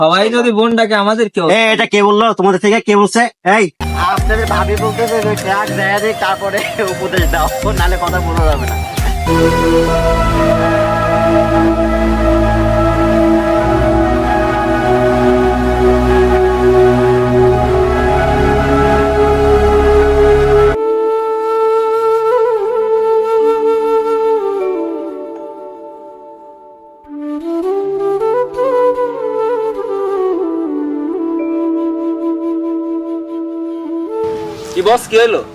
সবাই যদি বোন ডাকে আমাদের কেউ এটা কে বললো তোমাদের থেকে? কে বলছে? এই আপনাদের ভাবি বলতে ট্রাক যায় যে তারপরে উপদেশ দাও, নালে কথা বলা যাবে না। কি বস, কি হলো?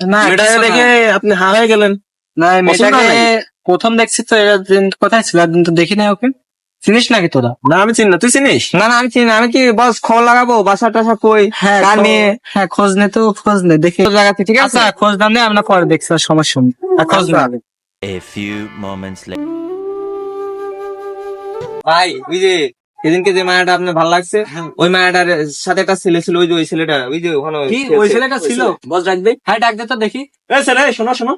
না মেয়েটাকে কিছু না। দেখে আপনি হা হয়ে গেলেন। না পছন্দ মেয়েটাকে নাকি? প্রথম দেখছি তো, এরা দিন কোথায় ছিল, একদিন তো দেখি নাই ওকে। চিনিস নাকি তোরা? না আমি চিনি না, তুই চিনিস? না না আমি চিনি না। আমি কি বস খবর লাগাবো বাসা টাসা কই, হ্যাঁ, কার খবর- মেয়ে? হ্যাঁ খোঁজ নে তো, খোঁজ নে দেখি তোর জায়গাতে, ঠিক আছে? আচ্ছা। খোঁজ দাম নেই, আমরা পরে দেখছি, আর সমস্যা নেই। আর খোঁজ আচ্ছা। না। A few moments later. ভাই ওই যে সেদিনকে যে মায়াটা আপনার ভালো লাগছে, ওই মায়াটার সাথে একটা ছেলে ছিল, ওই যে ওই ছেলেটা, ওই যে ওখানে কি ওই ছেলেটা ছিল? বস ডাকবে। হ্যাঁ ডাক দে তো দেখি। এই ছেলে, শোনো শোনো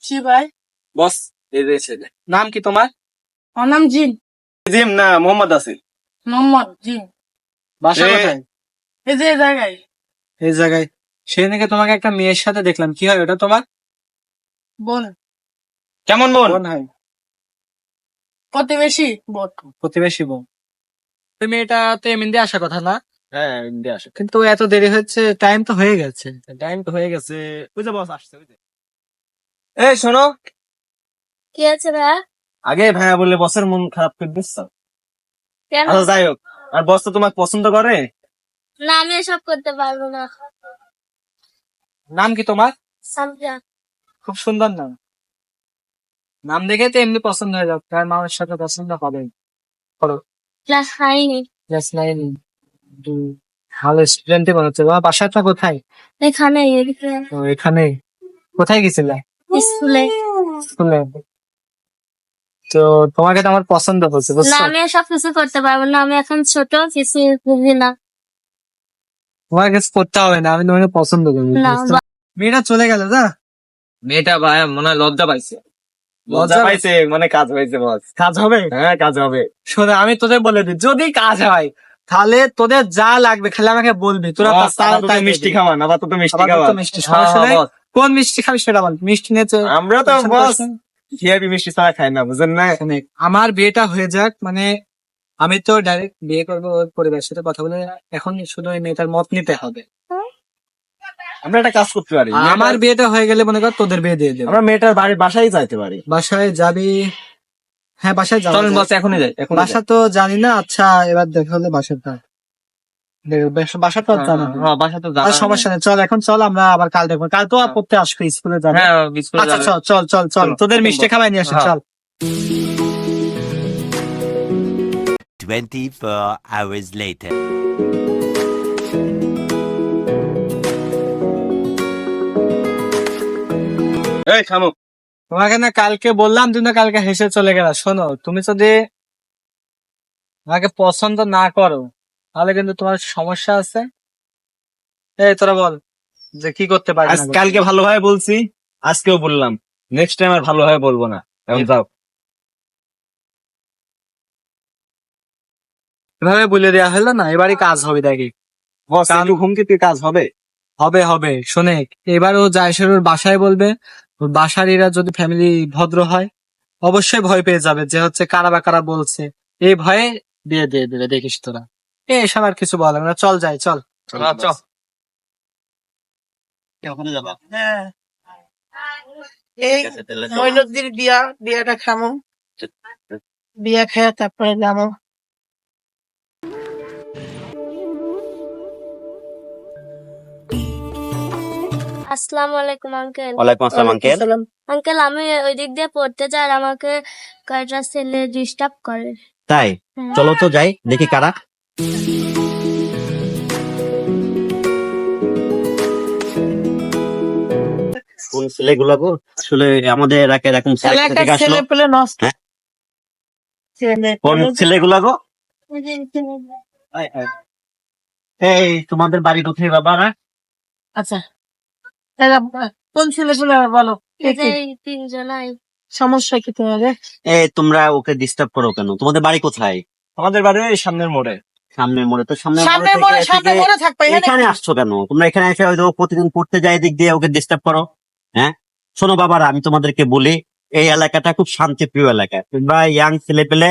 জি ভাই, বস, এই যে ছেলে। নাম কি তোমার? আমার নাম জিন, জিম না, মোহাম্মদ আসিফ। মোহাম্মদ জিন। বাসা এ- কোথায়? এই যে এই জায়গায় এই জায়গায়। সেই নাকি তোমাকে একটা মেয়ের সাথে দেখলাম, কি হয় ওটা তোমার? বোন, কেমন বোন? বোন হয়, প্রতিবেশী বোন। প্রতিবেশী বোন। ওই মেয়েটা তো এমনি আসা কথা না, হ্যাঁ ইন্ডিয়া আসে। কিন্তু এত দেরি হচ্ছে, টাইম তো হয়ে গেছে। টাইম তো হয়ে গেছে, ওই যে বস আসছে, ওই যে। এই শোনো, কি আছে ভাইয়া? আগে ভাইয়া বললে বসের মন খারাপ করে দিচ্ছ। কেন? আচ্ছা যাই হোক, আর বস তো তোমাকে পছন্দ করে। না, আমি এসব করতে পারবো না। নাম কি তোমার? সামজা। খুব সুন্দর নাম। নাম দেখে তো এমনি পছন্দ হয়ে যাবে, তার মানুষের সাথে পছন্দ হবে। করো ক্লাস হয়নি। ক্লাস 9। ভালো স্টুডেন্টই মনে হচ্ছে। তোমার বাসাটা কোথায়? এখানে এদিকে ও এখানে। কোথায় গেছিলে? স্কুলে। স্কুলে। তো তোমাকে তো আমার পছন্দ হচ্ছে, না, বুঝছো? আমি এসব কিছু করতে পারবো না, আমি এখন ছোট, কিছু বুঝি না। তোমার কিছু করতে হবে না, আমি তোমাকে পছন্দ করি। না, বুঝছো? মেয়েটা চলে গেল যা। মেয়েটা ভাই মনে হয় লজ্জা পাইছে। লজ্জা লজ্জা পাইছে মানে কাজ হয়েছে বস। কাজ হবে? হ্যাঁ কাজ হবে। শোনো আমি তোদের বলে দিই, যদি কাজ হয় তাহলে তোদের যা লাগবে খালি আমাকে বলবি, তোরা বস, আপাতত তাই মিষ্টি খাওয়ান, আপাতত মিষ্টি আপাতত খাওয়ান। মিষ্টি, হ্যাঁ, সমস্যা নেই। বস। কোন মিষ্টি খাবি সেটা বল, মিষ্টি নিয়ে চল। আমরা তো বস ভিআইপি মিষ্টি ছাড়া খাই না, বুঝেন না? শোনে, আমার বিয়েটা হয়ে যাক, মানে আমি তো ডাইরেক্ট বিয়ে করবো, ওর পরিবারের সাথে কথা বলে। এখন শুধু ওই মেয়েটার মত নিতে হবে। আমরা একটা কাজ করতে পারি, আমার বিয়েটা হয়ে গেলে মনে কর তোদের বিয়ে দিয়ে দেবো। আমরা মেয়েটার বাড়ির বাসায় যাইতে পারি। বাসায় যাবি? হ্যাঁ বাসায় যাবো। চলেন বস, এখনই যাই, এখন বাসা তো জানি না। আচ্ছা এবার দেখা হলে বাসাটা, বাসা তো আর জানা নেই। হ্যাঁ বাসা তো আর সমস্যা নেই, চল এখন চল, আমরা আবার কাল দেখবো। কাল তো পড়তে আসবে, স্কুলে যাবে। হ্যাঁ বিস্কুট আচ্ছা চল চল চল চল, তোদের মিষ্টি খাওয়াই নিয়ে আসি, হ্যাঁ। চল। 24 hours later. এই থামো। তোমাকে না কালকে বললাম, তুমি না কালকে হেসে চলে গেলা। শোনো, তুমি যদি আমাকে পছন্দ না করো তাহলে কিন্তু তোমার সমস্যা আছে। এই তোরা বল যে কি করতে পারি আজ না করতে। কালকে ভালোভাবে বলছি, আজকেও বললাম, নেক্সট টাইম আর ভালোভাবে বলবো না। এখন যাও। এভাবে বলে দেওয়া হলো না, এবারই কাজ হবে দেখি। বস একটু হুমকিতে কাজ হবে। হবে হবে, শোনে, এবার ও যায় সে ওর বাসায় বলবে, ওর বাসার এরা যদি ফ্যামিলি ভদ্র হয় অবশ্যই ভয় পেয়ে যাবে যে হচ্ছে কারা বা কারা বলছে, এই ভয়ে বিয়ে দিয়ে দেবে, দেখিস তোরা। এসব আর কিছু বলে না, চল যাই চল। চল। ওখানে যাবা? এই মইনুদ্দিন বিয়াটা খামো, বিয়া খেয়ে তারপরে যাবো। আসসালামু আলাইকুম আঙ্কেল। ওয়ালাইকুম আসসালাম আঙ্কেল। আঙ্কেল, আমি ওই দিক দিয়ে পড়তে যাই আর আমাকে কয়টা ছেলে ডিস্টার্ব করে। তাই? হ্যাঁ। চলো তো যাই দেখি কারা। কোন ছেলেগুলো গো? আসলে আমাদের এলাকায় এরকম ছেলে কোথা এলাকার থেকে আসলো? ছেলে পেলে নষ্ট। হ্যাঁ? ছেলে কোন পেলে- ছেলেগুলো গো? ওই যে ছেলে- এই তোমাদের বাড়ি কোথায় বাবা? না আচ্ছা, কোন ছেলে পেলে বলো? এই যে এই তিনজনাই। সমস্যা কি তোমাদের? তোমরা ওকে ডিস্টার্ব করো কেন? তোমাদের বাড়ি কোথায়? আমাদের বাড়ি ওই সামনের মোড়ে। সামনে মোড়ে? তো সামনে সামনে মোড়ে থাকবে এখানে। এখানে আসছো কেন? তোমরা এখানে এসে হয়তো প্রতিদিন পড়তে যায় দিক দিয়ে ওকে ডিস্টার্ব করো। হ্যাঁ, শোনো বাবারা, আমি তোমাদেরকে বলি, এই এলাকাটা খুব শান্তিপ্রিয় এলাকা। তোমরা ইয়াং ছেলে পেলে,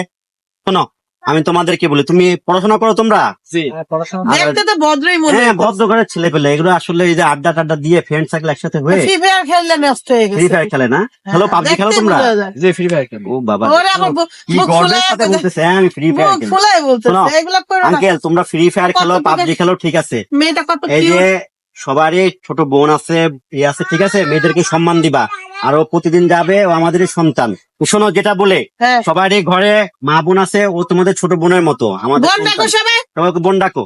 শোনো, আমি তোমাদেরকে বলি, তুমি পড়াশোনা করো তোমরা? জি। পড়াশোনা দেখতে তো ভদ্রই মনে হ্যাঁ, ভদ্র ঘরের ছেলে পেলে। এগুলো আসলে এই যে আড্ডা টাড্ডা দিয়ে ফ্রেন্ড সার্কেল একসাথে হয়ে ফ্রি ফায়ার খেললে নষ্ট হয়ে ফ্রি গেছে। ফায়ার খেলে না? খেলো, পাবজি খেলো দেখতেই তোমরা? বোঝা যায়। জি ফ্রি ফায়ার খেলি। ও বাবা, ওরে আমার কি মুখ গর্বের ফুলায় সাথে বলতেছে, হ্যাঁ আমি ফ্রি ফায়ার মুখ খেলি। ফুলায় বলতেছে শোনো, এগুলা করো না। আঙ্কেল, তোমরা ফ্রি ফায়ার খেলো, কত পাবজি খেলো, ঠিক আছে। মেয়েটা কত এই যে কিউট। সবারই ছোট বোন আছে, ইয়ে আছে, ঠিক আছে, মেয়েদেরকে সম্মান দিবা। আর ও প্রতিদিন যাবে, ও আমাদেরই সন্তান। শোনো, যেটা বলে, হ্যাঁ, সবারই ঘরে মা বোন আছে, ও তোমাদের ছোট বোনের মতো, আমাদের বোন ডাকো সন্তান। সবাই। সবাইকে বোন ডাকো।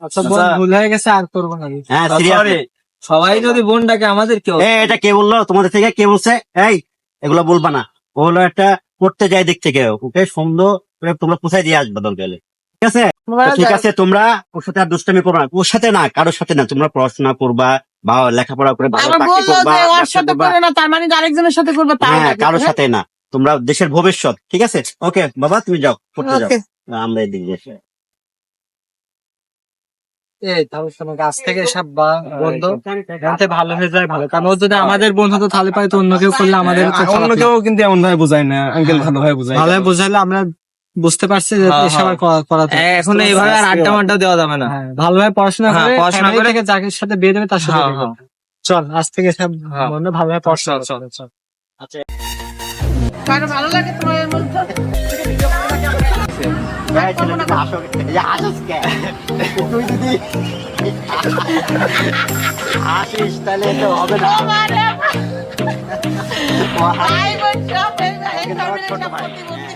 আচ্ছা বোন, ভুল হয়ে গেছে, আর করবো না। হ্যাঁ, Sorry, সিরিয়াস। সবাই যদি বোনটাকে আমাদের কেউ এটা কে বললো তোমাদের থেকে? কে বলছে? এই, এগুলো বলবা না। ও হলো একটা পড়তে যায় দিক থেকে, ওকে সুন্দর করে তোমরা পুষাই দিয়ে আসবে দরকার হলে। ঠিক আছে? তোমরা তো ঠিক যাও। আছে, তোমরা ওর সাথে আর দুষ্টামি করবা না, ওর সাথে না, কারোর সাথে না। তোমরা পড়াশোনা করবা বা লেখাপড়া করে ভালো আবার চাকরি বললো করবা, যে ওর ব্যবসা সাথে করবা। করে না, তার মানে যে আরেকজনের সাথে করবে তাও হ্যাঁ, লাগে, কারোর হ্যাঁ? সাথে না। তোমরা দেশের ভবিষ্যৎ, ঠিক আছে? ওকে বাবা, তুমি যাও, পড়তে যাও। ওকে। আমরা এদিকে যাই। এই তাহলে শোনো, গাছ থেকে সব বন্ধ জানতে ভালো হয়ে যায়, ভালো। কারণ ও যদি আমাদের বোন হতো তাহলে পারে অন্য কেউ করলে আমাদের হচ্ছে খারাপ অন্য লাগে। কেউ কিন্তু এমন ভাবে বোঝায় না, আঙ্কেল ভালোভাবে বোঝায়। ভালোভাবে বোঝালে আমরা বুঝতে পারছি যে হ্যাঁ, এসব আর করা যায় না। এখন এইভাবে আর আড্ডা মাড্ডা দেওয়া যাবে না। হ্যাঁ, ভালোভাবে পড়াশোনা হ্যাঁ, করে পড়াশোনা family করে- থেকে যাকে সাথে বিয়ে দেবে তার সাথে হ্যাঁ, বিয়ে হ্যাঁ। করবে। চল আজ থেকে সব হ্যাঁ। বন্ধু ভালোভাবে পড়াশোনা চল, করে, চল। কারো ভালো লাগে তোমার মধ্যে? এই ছেলেটা আসো, এই হাসিস কে? তুই যদি হাসিস তাহলে তো হবে না। ভাই বোন সব এই কিন্তু আমার ছোট সব ভাই। প্রতিবন্ধী।